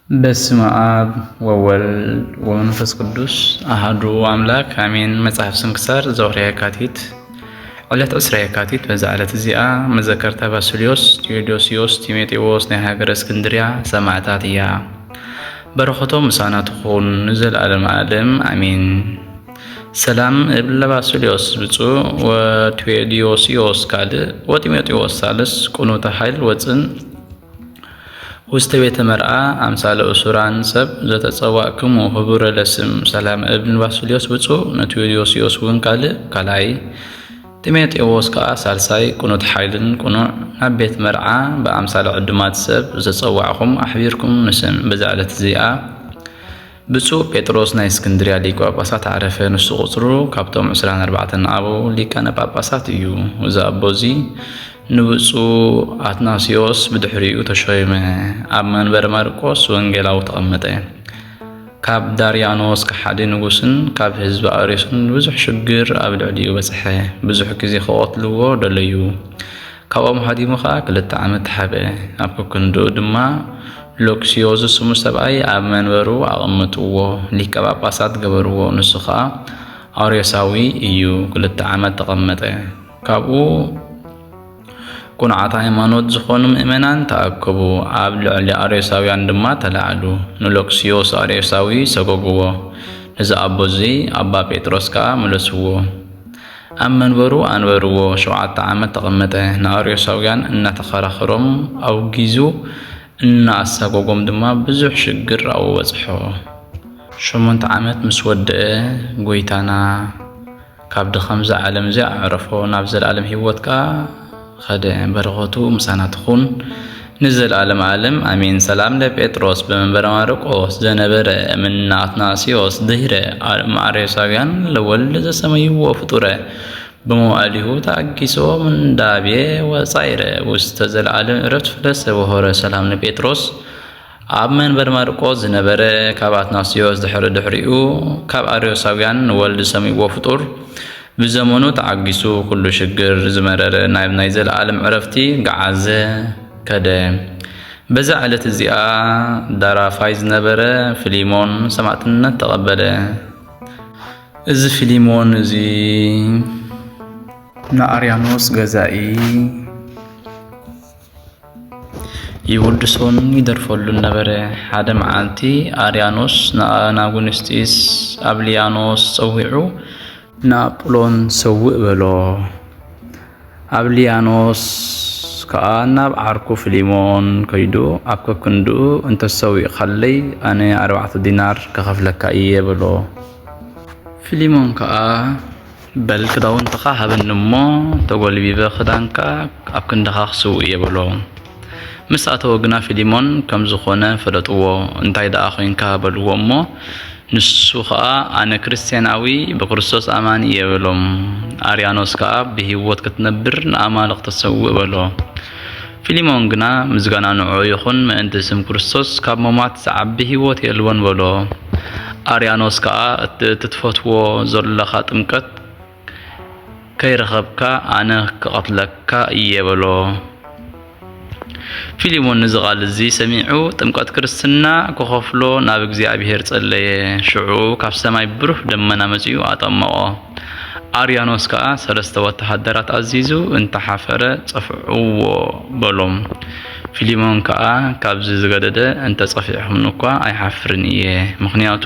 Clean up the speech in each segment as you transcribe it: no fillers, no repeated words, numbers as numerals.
በስመ አብ ወወልድ ወመንፈስ ቅዱስ አሐዱ አምላክ አሜን። መጽሐፍ ስንክሳር ዘወርኃ የካቲት ዕለት 10 የካቲት። በዛ ዕለት እዚኣ መዘከርታ ባስልዮስ፣ ቴዎዶስዮስ፣ ቲሞቴዎስ ናይ ሃገረ እስክንድርያ ሰማዕታት እያ። በረኸቶም ምሳና ትኹን ንዘለዓለም ዓለም አሜን። ሰላም እብል ለባስልዮስ ብፁዕ ወቴዎዶስዮስ ካልእ ወቲሞቴዎስ ሳልስ ቁኑተ ኃይል ወፅን ውስተ ቤተ መርዓ አምሳለ እሱራን ሰብ ዘተጸዋዕክሙ ህቡረ ለስም ሰላም እብል ባስልዮስ ብፁዕ ነቴዎዶስዮስ እውን ካልኣይ ቲሞቴዎስ ከዓ ሳልሳይ ቁኑት ኃይልን ቁኑዕ ናብ ቤት መርዓ በአምሳለ ዕዱማት ሰብ ዘጸዋዕኹም ኣሕቢርኩም ንስም። በዛ ዕለት እዚኣ ብፁዕ ጴጥሮስ ናይ እስክንድርያ ሊቀ ጳጳሳት ዓረፈ። ንሱ ቁፅሩ ካብቶም 24 ኣቦ ሊቃነ ጳጳሳት እዩ። እዚ ኣቦ እዚ ንብፁዕ አትናስዮስ ብድሕሪኡ ተሾይመ። ኣብ መንበረ ማርቆስ ወንጌላዊ ተቐመጠ። ካብ ዳርያኖስ ከሓደ ንጉስን ካብ ህዝቢ ኣርዮስን ብዙሕ ሽግር ኣብ ልዕሊኡ በፅሐ። ብዙሕ ግዜ ክቐትልዎ ደለዩ። ካብኦም ሃዲሙ ከዓ 2 ዓመት ተሓበ። ኣብ ከክንድኡ ድማ ሎክስዮስ ስሙ ሰብኣይ ኣብ መንበሩ ኣቐመጥዎ፣ ሊቀ ጳጳሳት ገበርዎ። ንሱ ከዓ ኣርዮሳዊ እዩ። 2 ዓመት ተቐመጠ። ካብኡ ቁንዓት ሃይማኖት ዝኾኑ ምእመናን ተኣከቡ። ኣብ ልዕሊ ኣርዮሳውያን ድማ ተላዕሉ። ንሎክስዮስ ኣርዮሳዊ ሰጎግዎ። እዚ ኣቦ እዚ ኣባ ጴጥሮስ ከዓ መለስዎ። ኣብ መንበሩ ኣንበርዎ። 7 ዓመት ተቐመጠ። ንኣርዮሳውያን እናተኸራኸሮም ኣውጊዙ እናኣሳጎጎም ድማ ብዙሕ ሽግር ኣውበፅሖ። 8 ዓመት ምስ ወድአ ጎይታና ካብ ድኸምዚ ዓለም እዚ ኣዕረፎ። ናብ ዘለዓለም ሂወት ከዓ ኸደ። በረኸቱ ምሳና ትኹን ንዘለዓለም ዓለም አሜን። ሰላም ለጴጥሮስ በመንበረ ማርቆስ ዘነበረ እምነ አትናስዮስ ድህረ አርዮሳውያን ለወልድ ዘሰመይዎ ፍጡረ በመዋዕሊሁ ተአጊሶ ምንዳቤ ወጻይረ ውስተ ዘለዓለም ዕረፍት ፍለሰ ወሆረ። ሰላም ለጴጥሮስ ኣብ መንበረ ማርቆስ ዝነበረ ካብ አትናስዮስ ድሕሪኡ ካብ አርዮሳውያን ወልድ ሰመይዎ ፍጡር ብዘመኑ ተዓጊሱ ኩሉ ሽግር ዝመረረ ናይ ዘለዓለም ዕረፍቲ ገዓዘ ከደ። በዛ ዕለት እዚኣ ዳራፋይ ዝነበረ ፊሊሞን ሰማዕትነት ተቐበለ። እዚ ፊሊሞን እዚ ንኣርያኖስ ገዛኢ ይውድሶን ይደርፈሉን ነበረ። ሓደ መዓልቲ ኣርያኖስ ንኣናጉንስጢስ ኣብልያኖስ ፀዊዑ ናጵሎን ሰውእ በሎ። ኣብልያኖስ ከዓ ናብ ዓርኩ ፊሊሞን ከይዱ ኣብ ከክንድኡ እንተሰዊእ ኸለይ ኣነ 4 ዲናር ከኸፍለካ እየ በሎ። ፊሊሞን ከዓ በል ክዳውንትኻ ሃበኒ እሞ ተጎልቢበ ክዳንካ ኣብ ክንድኻ ክስውእ እየ በሎ። ምስ ኣተወ ግና ፊሊሞን ከም ዝኾነ ፈለጥዎ። እንታይ ደኣ ኮይንካ በልዎ እሞ ንሱ ከዓ ኣነ ክርስቲያናዊ ብክርስቶስ ኣማኒ እየ በሎም። ኣርያኖስ ከዓ ብሂወት ክትነብር ንኣማልኽ ተሰውእ በሎ። ፊሊሞን ግና ምስጋና ንዑ ይኹን ምእንቲ ስም ክርስቶስ ካብ ሞማት ዝዓቢ ሂወት የልዎን በሎ። ኣርያኖስ ከዓ እትትፈትዎ ዘለኻ ጥምቀት ከይረኸብካ ኣነ ክቐትለካ እየ በሎ። ፊሊሞን ነዚ ቃል እዚ ሰሚዑ ጥምቀት ክርስትና ክኸፍሎ ናብ እግዚኣብሔር ጸለየ። ሽዑ ካብ ሰማይ ብሩህ ደመና መጺኡ ኣጠመቆ። ኣርያኖስ ከዓ 3 ወተሃደራት ኣዚዙ እንተሓፈረ ጸፍዕዎ በሎም። ፊሊሞን ከዓ ካብዚ ዝገደደ እንተጸፊዕኹም እኳ ኣይሓፍርን እየ፣ ምክንያቱ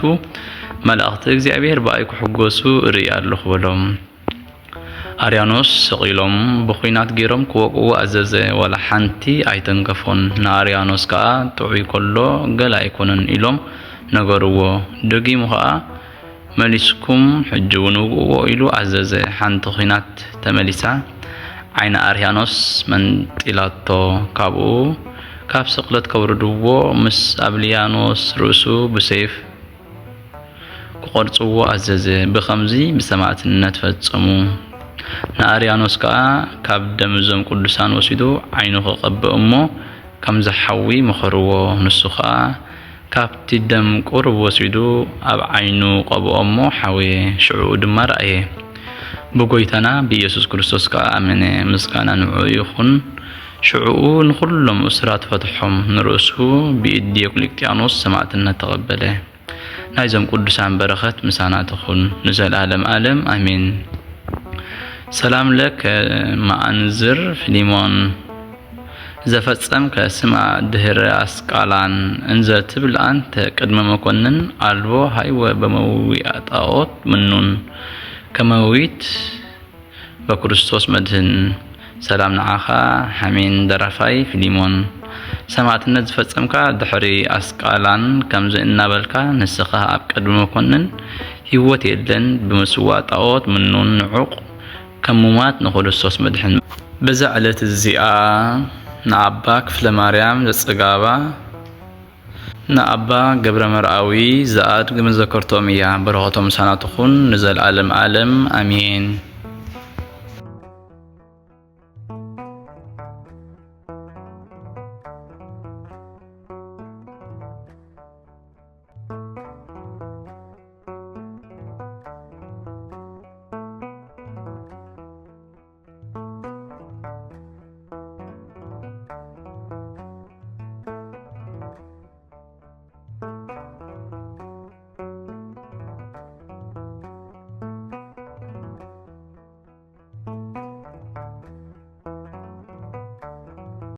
መላእኽቲ እግዚኣብሔር ብኣይ ክሕጎሱ ርኢ ኣለኹ በሎም። ኣርያኖስ ሰቂሎም ብኹናት ገይሮም ክወቅዎ ኣዘዘ። ወላ ሓንቲ ኣይተንገፎን። ንኣርያኖስ ከዓ ጥዑይ ከሎ ገለ ኣይኮነን ኢሎም ነገርዎ። ደጊሙ ከዓ መሊስኩም ሕጂ እውን ውግእዎ ኢሉ ኣዘዘ። ሓንቲ ኹናት ተመሊሳ ዓይነ ኣርያኖስ መንጢላቶ። ካብኡ ካብ ስቕለት ከውርድዎ ምስ ኣብልያኖስ ርእሱ ብሰይፍ ክቆርፅዎ ኣዘዘ። ብኸምዚ ብሰማዕትነት ፈጸሙ። ንኣርያኖስ ከዓ ካብ ደም እዞም ቅዱሳን ወሲዱ ዓይኑ ክቐብእ እሞ ከም ዝሓዊ መኸርዎ። ንሱ ከዓ ካብቲ ደም ቁርብ ወሲዱ ኣብ ዓይኑ ቀብኦ እሞ ሓወየ። ሽዑ ድማ ረአየ። ብጎይታና ብኢየሱስ ክርስቶስ ከዓ ኣመነ። ምስጋና ንዑ ይኹን شعوء نخلهم أسرات فتحهم نرأسه بإيد ديوكليتيانوس سمعتنا تقبله نايزم قدسان برخت مسانا تخون نزل عالم آمين. سلام لك مع أنزر فيليمون زفتسم كسمع دهر أسقالان انزل تبل أنت قدم مكونن ألبو هاي وبمويات أوت منون كمويت بكريستوس مدهن سلام نعاخا حمين درفاي فيليمون سمعتنا زفتسمك دحري أسقالان كمز إنابلكا نسخها أبقدم مكونن هيوت يدن بمسوات أوت منون نعوق كمومات نخريستوس مدهن بزعلة الزئاء نعبا كفل مريم لصقابا نعبا قبر مرعوي زاد قم ذكرتهم إياه برغتهم سنة تخون نزل عالم آمين.